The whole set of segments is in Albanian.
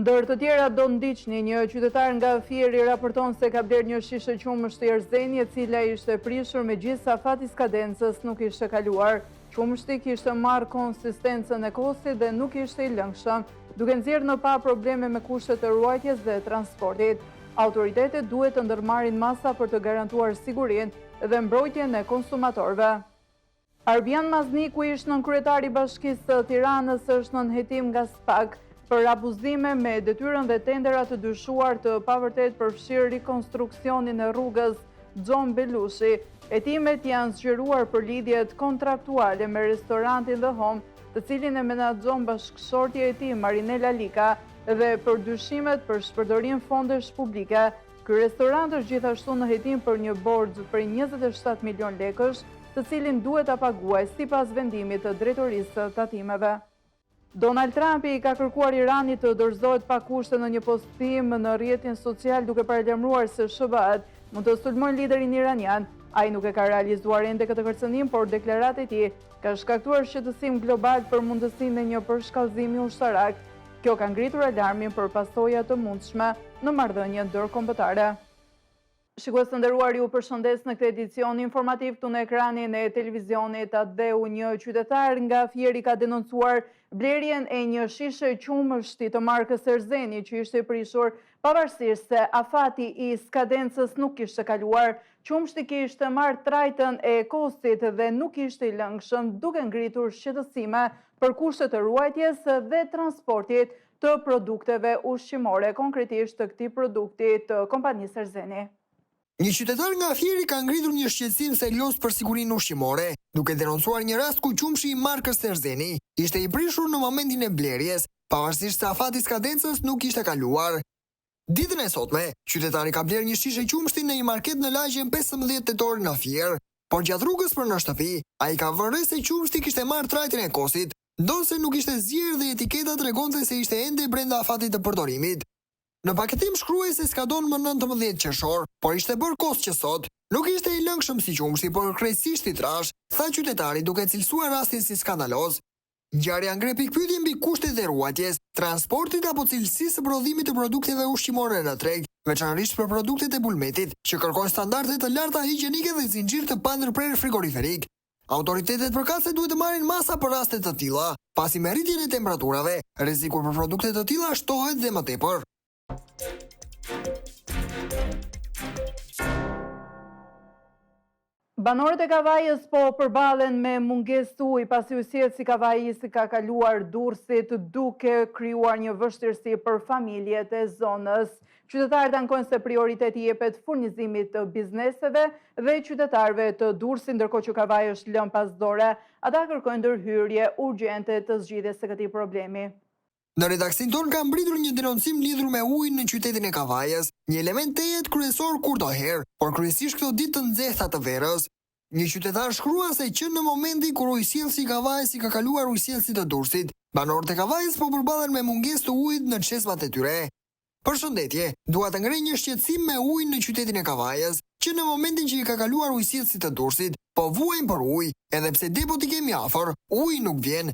Ndër të tjera do ndiqni, një qytetar nga Fieri raporton se ka bler një shishe qumësht të Erzeni, e cila ishte prishur me gjithsa fati skadencës nuk ishte kaluar. Qumështi kishte marrë konsistencën e kosit dhe nuk ishte i lëngshëm, duke nxjerrë në pa probleme me kushtet e ruajtjes dhe transportit. Autoritetet duhet të ndërmarrin masa për të garantuar sigurinë dhe mbrojtjen e konsumatorëve. Arbian Mazniku, ish nënkryetari i Bashkisë së Tiranës, është nën hetim nga SPAK për abuzime me detyrën dhe tenderat të dyshuar të pavërtet përfshirë rikonstruksionin e rrugës Xhon Belushi. Hetimet janë zgjeruar për lidhjet kontraktuale me restorantin The Home, të cilin e menaxhon bashkëshortja e tij Marinela Lika, dhe për dyshimet për shpërdorim fondesh publike. Ky restorant është gjithashtu në hetim për një borxh për 27 milion lekësh, të cilin duhet ta paguajë sipas vendimit të drejtorisë së tatimeve. Donald Trumpi ka kërkuar Iranit të dorëzohet pa kushte në një postim në rrjetin social, duke paralajmëruar se SBA-t mund të sulmojnë liderin iranian. Ai nuk e ka realizuar ende këtë kërcënim, por deklarata e tij ka shkaktuar shqetësim global për mundësinë e një përshkallëzimi ushtarak. Kjo ka ngritur alarmin për pasoja të mundshme në marrëdhënien ndërkombëtare. Shikues të nderuar, ju përshëndes në këtë edicion informativ këtu në ekranin e televizionit Adeu. Një qytetar nga Fieri ka denoncuar blerjen e një shishe qumështi të markës Erzeni që ishte prishur pavarësisht se afati i skadencës nuk kishte kaluar. Qumështi kishte marrë trajtën e kostit dhe nuk ishte i lëngshëm, duke ngritur shqetësime për kushtet e ruajtjes dhe transportit të produkteve ushqimore, konkretisht të këtij produkti të kompanisë Erzeni. Një qytetar nga Fieri ka ngritur një shqetësim serioz për sigurinë ushqimore, duke denoncuar një rast ku qumshi i markës Erzeni ishte i prishur në momentin e blerjes, pavarësisht se afati i skadencës nuk ishte kaluar. Ditën e sotme, qytetari ka bler një shishe qumshti në një market në lagjen 15 tetor në Fier, por gjatë rrugës për në shtëpi, ai ka vënë re se qumshti kishte marrë trajtën e kosit, ndonse nuk ishte zgjerë dhe etiketa tregonte se ishte ende brenda afatit të përdorimit. Në paketim shkruaj se skadon më 19 qershor, por ishte bërë kos që sot. Nuk ishte i lëngshëm si qumshti, por krejtësisht i trash, tha qytetari duke cilësuar rastin si skandaloz. Ngjarja ngre pikpyetje mbi kushtet e ruajtjes, transportit apo cilësisë së prodhimit të produkteve ushqimore në treg, veçanërisht për produktet e bulmetit, që kërkojnë standarde të larta higjienike dhe zinxhir të pandërprer frigoriferik. Autoritetet përkatëse duhet të marrin masa për raste të tilla, pasi me rritjen e temperaturave, rreziku për produkte të tilla shtohet dhe më tepër. Banorët e Kavajës po përballen me mungesë ujë pasi ujësietësi Kavajës ka kaluar Durrësit, duke krijuar një vështirësi për familjet e zonës. Qytetarët ankojnë se prioriteti jepet furnizimit të bizneseve dhe qytetarëve të Durrësit, ndërkohë që Kavaja është lënë pas dore. Ata kërkojnë ndërhyrje urgjente të zgjidhjes së këtij problemi. Në redaksin tonë ka mbritur një denoncim lidhur me ujin në qytetin e Kavajës, një element tejet kryesor kurdoherë, por kryesisht këto ditë të nxehta të verës. Një qytetar shkruan se që në momentin kur ujësjellësi i Kavajës i ka kaluar ujësjellësit të Durrësit, banorët e Kavajës po përballen me mungesë të ujit në çezmat e tyre. Përshëndetje, dua të ngrej një shqetësim me ujin në qytetin e Kavajës, që në momentin që i ka kaluar ujësjellësit të Durrësit, po vuajnë për ujë, edhe pse depot i kemi afër, uji nuk vjen.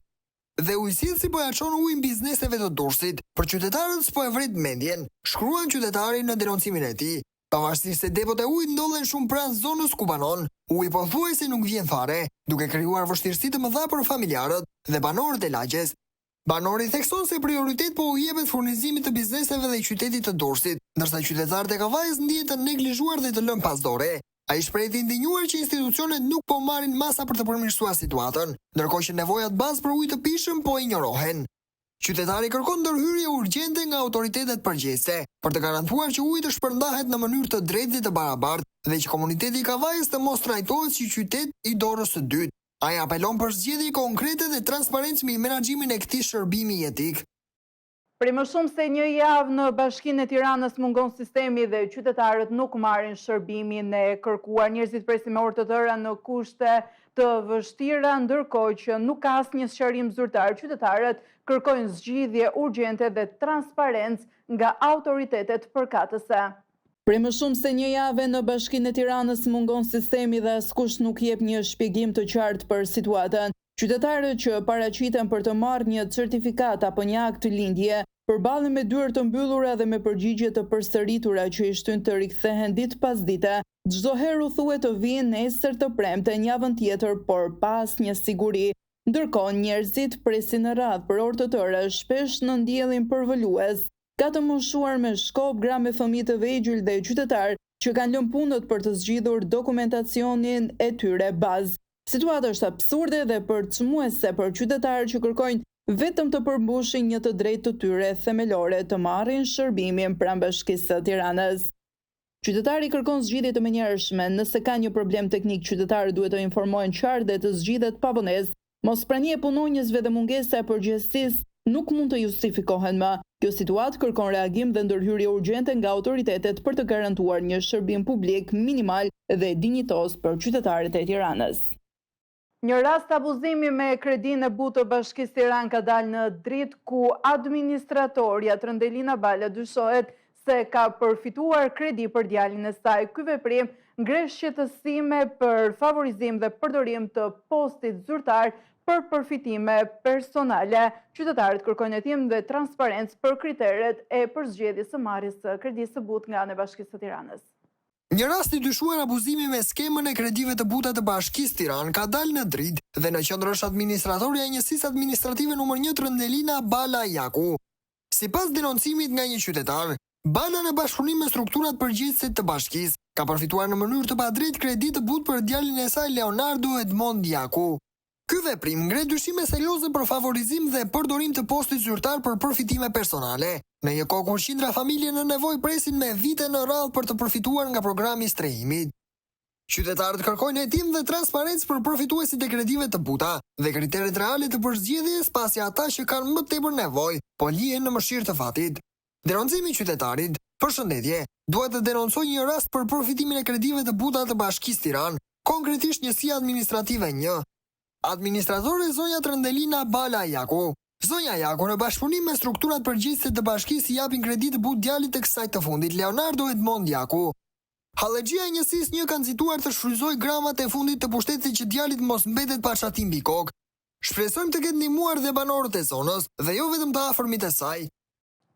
Dhe ujësjellësi po ja çon ujin bizneseve të Durrësit, për qytetarët s'po e vret mendjen, shkruan qytetari në denoncimin e tij. Pavarësisht se depot e ujit ndodhen shumë pranë zonës ku banon, uji pothuajse nuk vjen fare, duke krijuar vështirësi të mëdha për familjarët dhe banorët e lagjes. Banori thekson se prioritet po u jepet furnizimit të bizneseve dhe qytetit të Durrësit, ndërsa qytetarët e Kavajës ndihen të neglizhuar dhe të lënë pas dore. Ai shpreh të indigjuar që institucionet nuk po marrin masa për të përmirësuar situatën, ndërkohë që nevojat bazë për ujë të pishëm po injorohen. Qytetari kërkon ndërhyrje urgjente nga autoritetet përgjegjëse për të garantuar që uji të shpërndahet në mënyrë të drejtë dhe të barabartë dhe që komuniteti i Kavajës të mos trajtohet si qytet i dorës së dytë. Ai apelon për zgjedhje konkrete dhe transparencë në menaxhimin e këtij shërbimi jetik. Prej më shumë se një javë në Bashkinë e Tiranës mungon sistemi dhe qytetarët nuk marrin shërbimin e kërkuar. Njerëzit presin me orë të tëra në kushte të vështira, ndërkohë që nuk ka asnjë sqarim zyrtar. Qytetarët kërkojnë zgjidhje urgjente dhe transparencë nga autoritetet përkatëse. Prej më shumë se një javë në Bashkinë e Tiranës mungon sistemi dhe askush nuk jep një shpjegim të qartë për situatën. Qytetarët që paraqiten për të marrë një certifikat apo një akt lindje Përballen me dyert të mbyllura dhe me përgjigje të përsëritura që i shtyn të rikthehen ditë pas dite, çdo herë u thuhet të vinë nesër të premte javën tjetër, por pas një siguri. Ndërkohë njerëzit presin në radhë për orë të tëra, shpesh në ndjellin përvolues, ka të moshuar me shkop, gra me fëmijë të vegjël dhe qytetar që kanë lënë punët për të zgjidhur dokumentacionin e tyre bazë. Situata është absurde dhe përçmuese për qytetarë që kërkojnë vetëm të përmbushin një të drejtë të tyre themelore të marrin shërbimin pranë Bashkisë së Tiranës. Qytetari kërkon zgjidhje të menjëhershme. Nëse ka një problem teknik, qytetarët duhet të informohen qartë dhe të zgjidhet pa vonesë. Mosprania e punonjësve dhe mungesa e përgjegjësisë nuk mund të justifikohen më. Kjo situatë kërkon reagim dhe ndërhyrje urgjente nga autoritetet për të garantuar një shërbim publik minimal dhe dinjitos për qytetarët e Tiranës. Një rast abuzimi me kredinë e butë të Bashkisë Tiranë ka dalë në dritë, ku administratorja Trëndelina Bala dyshohet se ka përfituar kredi për djalin e saj. Ky veprim ngresh shqetësime për favorizim dhe përdorim të postit zyrtar për përfitime personale. Qytetarët kërkojnë hetim dhe transparencë për kriteret e përzgjedhjes së marrjes së kredisë së butë nga ana e Bashkisë së Tiranës. Një rast i dyshuar abuzimi me skemën e kredive të buta të Bashkisë Tiranë ka dalë në dritë dhe në qendër është administratorja e njësisë administrative numër 1 Trëndelina Bala Jaku. Sipas denoncimit nga një qytetar, Bala në bashkëpunim me strukturat përgjegjëse të bashkisë ka përfituar në mënyrë të padrejtë kredi të butë për djalin e saj Leonardo Edmond Jaku. Ky veprim ngre dyshime serioze për favorizim dhe përdorim të postit zyrtar për përfitime personale, në një kohë kur qindra familje në nevojë presin me vite në radhë për të përfituar nga programi i strehimit. Qytetarët kërkojnë hetim dhe transparencë për përfituesit e kredive të buta dhe kriteret reale të përzgjedhjes, pasi ata që kanë më tepër nevojë po lihen në mëshirë të fatit. Denoncimi i qytetarit, përshëndetje, duhet të denoncojë një rast për përfitimin e kredive të buta të Bashkisë Tiranë, konkretisht njësia administrative 1. Administratore zonja Trëndelina Bala Jaku. Zonja Jaku në bashkëpunim me strukturat përgjegjëse të bashkisë i japin kredi të butë djalit të kësaj të fundit, Leonardo Edmond Jaku. Hallexhia e njësisë 1 kanë nxituar të shfrytëzojë gramat e fundit të pushtetit që djalit mos mbetet pa çatim mbi kokë. Shpresojmë të ketë ndihmuar dhe banorët e zonës dhe jo vetëm të afërmit e saj.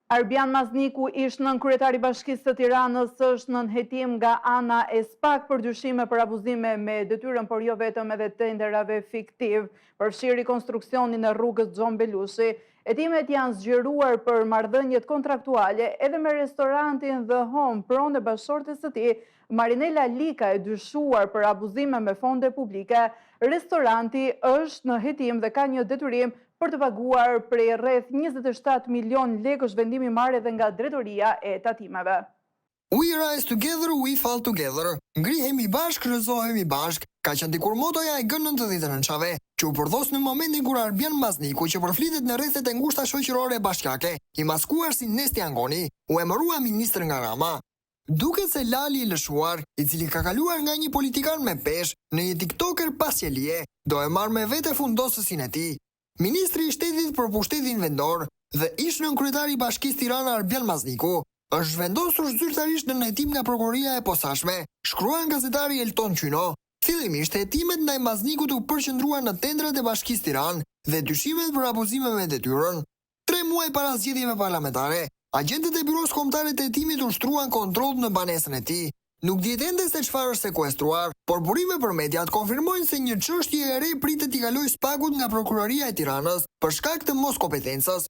Arbian Mazniku, ish nën kryetari i Bashkisë së Tiranës, është nën hetim nga ana e SPAK për dyshime për abuzime me detyrën, por jo vetëm edhe tenderave fiktiv. Përfshiri konstruksionin e rrugës Gjon Belushi. Hetimet janë zgjeruar për marrëdhëniet kontraktuale edhe me restorantin The Home, pronë e bashkëshortes së tij, Marinela Lika, e dyshuar për abuzime me fonde publike. Restoranti është në hetim dhe ka një detyrim për të paguar prej rreth 27 milion lekësh vendimi marrë edhe nga drejtoria e tatimeve. We rise together, we fall together. Ngrihemi bashk, rrëzohemi bashk. Ka qenë dikur motoja e G99-çave, që u përdhos në momentin kur Arbian Mazniku, që përflitet në rrethet e ngushta shoqërore bashkiake, i maskuar si Nesti Angoni, u emërua ministër nga Rama. Duket se Lali i lëshuar, i cili ka kaluar nga një politikan me peshë në një tiktoker pasqelie, do e marrë me vete fundosësin e tij. Ministri i shtetit për pushtetin vendor dhe ish nënkryetari i Bashkisë Tirana Arbian Mazniku është vendosur zyrtarisht në hetim nga prokuroria e posaçme, shkruan gazetari Elton Qyno. Fillimisht hetimet ndaj Maznikut u përqendruan në tendrat e Bashkisë Tiranë dhe dyshimet për abuzime me detyrën. 3 muaj para zgjedhjeve parlamentare, agentët e byros kombëtare të hetimit ushtruan kontroll në banesën e tij. Nuk dihet ende se çfarë është sekuestruar, por burime për mediat konfirmojnë se një çështje e re pritet t'i kalojë SPAK-ut nga prokuroria e Tiranës për shkak të mos kompetencës.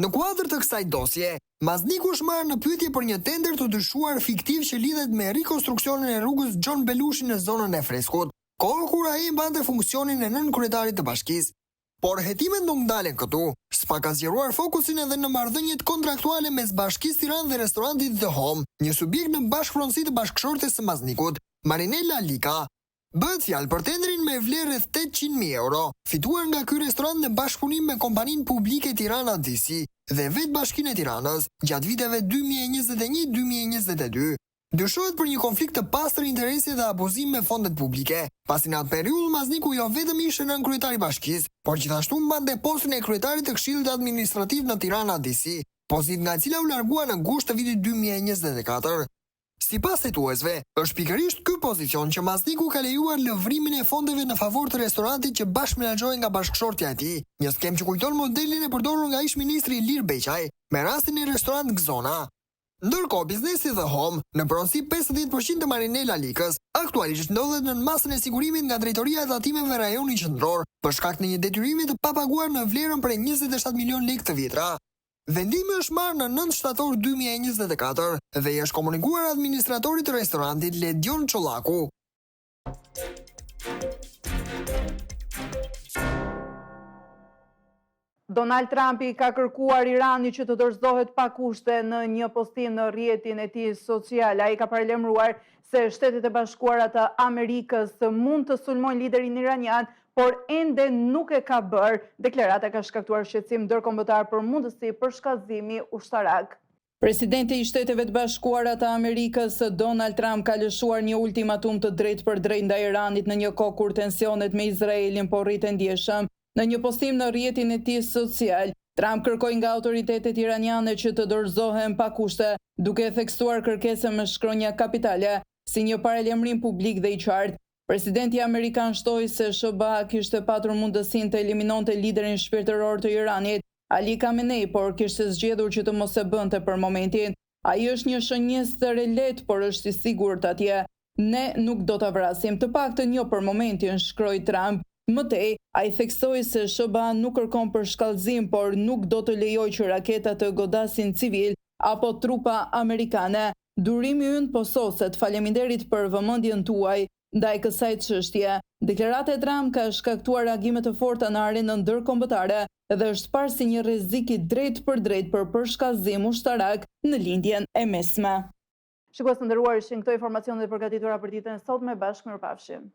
Në kuadër të kësaj dosje, Mazniku është marrë në pyetje për një tender të dyshuar fiktiv që lidhet me rikonstruksionin e rrugës Gjon Belushi në zonën e Freskut, kohë kur ai mbante funksionin e nënkryetarit të bashkisë. Por hetimet nuk ndalen këtu. SPAK ka zgjeruar fokusin edhe në marrëdhëniet kontraktuale mes Bashkisë Tiranë dhe restorantit The Home, një subjekt në bashkëpronësi të bashkëshortes së Maznikut, Marinela Lika. Bëhet fjalë për tenderin me vlerë rreth 800.000 euro, fituar nga ky restorant në bashkëpunim me kompaninë publike Tirana DC dhe vetë Bashkinë e Tiranës gjatë viteve 2021-2022. Dyshohet për një konflikt të pastër interesi dhe abuzim me fondet publike, pasi në atë periudhë Mazniku jo vetëm ishte nënkryetari i bashkisë, por gjithashtu mbante postin e kryetarit të Këshillit Administrativ në Tirana DC, pozitë nga e cila u largua në gusht të vitit 2024. Sipas hetuesve, është pikërisht ky pozicion që Mazniku ka lejuar lëvrimin e fondeve në favor të restorantit që bashkë menaxhohej nga bashkëshortja e tij, një skem që kujton modelin e përdorur nga ish ministri Ilir Beqaj me rastin e restorant Gzona. Ndërkohë, biznesi The Home, në pronësi 50% të Marinela Likës, aktualisht ndodhet në masën e sigurimit nga Drejtoria e Tatimeve Rajoni Qendror, për shkak të një detyrimi të papaguar në vlerën prej 27 milion lekë të vjetra. Vendimi është marrë në 9 shtator 2024 dhe i është komunikuar administratorit të restorantit Ledion Çollaku. Donald Trumpi ka kërkuar Irani që të dorëzohet pa kushte në një postim në rrjetin e tij social. Ai ka paralajmëruar se Shtetet e Bashkuara të Amerikës mund të sulmojnë liderin iranian, por ende nuk e ka bërë. Deklarata ka shkaktuar shqetësim ndërkombëtar për mundësi për shkallëzimi ushtarak. Presidenti i Shteteve të Bashkuara të Amerikës, Donald Trump, ka lëshuar një ultimatum të drejtë për drejtë ndaj Iranit në një kohë kur tensionet me Izraelin po rriten ndjeshëm. Në një postim në rrjetin e tij social, Trump kërkoi nga autoritetet iraniane që të dorëzohen pa kushte, duke theksuar kërkesën me shkronja kapitale si një paralajmërim publik dhe i qartë. Presidenti amerikan shtoi se SBA kishte patur mundësinë të eliminonte liderin shpirtëror të Iranit, Ali Khamenei, por kishte zgjedhur që të mos e bënte për momentin. Ai është një shënjes të relet, por është i sigurt atje. Ne nuk do ta vrasim, të paktën jo për momentin, shkroi Trump. Mëtej, ai theksoi se SBA nuk kërkon për shkallëzim, por nuk do të lejoj që raketat të godasin civil apo trupa amerikane. Durimi ynë pososet, faleminderit për vëmendjen tuaj ndaj kësaj çështje. Deklarata e Trump ka shkaktuar reagime të forta në arenën ndërkombëtare dhe është parë si një rrezik i drejtë për përshkallëzim ushtarak në lindjen e mesme. Shikues të nderuar, ishin këto informacionet e përgatitura për ditën e sotme. Bashkë, mirupafshim.